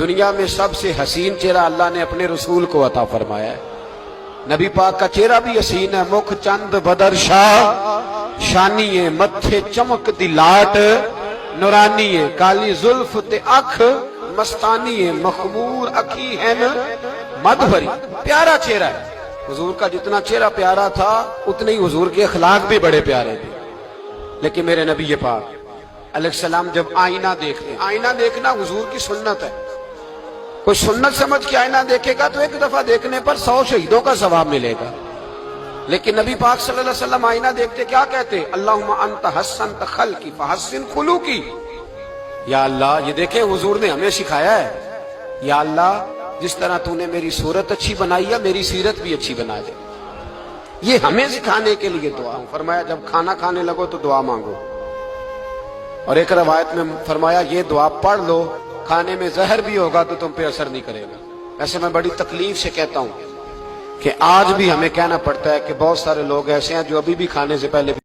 دنیا میں سب سے حسین چہرہ اللہ نے اپنے رسول کو عطا فرمایا ہے. نبی پاک کا چہرہ بھی حسین ہے. مکھ چند بدر شاہ شانی ہے, متھے چمک دی لاٹ نورانی ہے, کالی زلف تے اکھ مستانی ہے, مخمور اکھی ہے مد بھری. پیارا چہرہ ہے حضور کا. جتنا چہرہ پیارا تھا اتنے ہی حضور کے اخلاق بھی بڑے پیارے تھے. لیکن میرے نبی پاک علیہ السلام جب آئینہ دیکھتے, آئینہ دیکھنا حضور کی سنت ہے. کوئی سنت سمجھ کے آئینہ دیکھے گا تو ایک دفعہ دیکھنے پر 100 شہیدوں کا ثواب ملے گا. لیکن نبی پاک صلی اللہ علیہ وسلم آئینہ دیکھتے کیا کہتے؟ اللہم انت حسنت خلقی فحسن خلوقی. یا اللہ, یہ دیکھیں حضور نے ہمیں سکھایا ہے, یا اللہ جس طرح تو نے میری صورت اچھی بنائی ہے میری سیرت بھی اچھی بنا دے. یہ ہمیں سکھانے کے لیے دعا. فرمایا جب کھانا کھانے لگو تو دعا مانگو. اور ایک روایت میں فرمایا یہ دعا پڑھ لو, کھانے میں زہر بھی ہوگا تو تم پہ اثر نہیں کرے گا. ایسے میں بڑی تکلیف سے کہتا ہوں کہ آج بھی ہمیں کہنا پڑتا ہے کہ بہت سارے لوگ ایسے ہیں جو ابھی بھی کھانے سے پہلے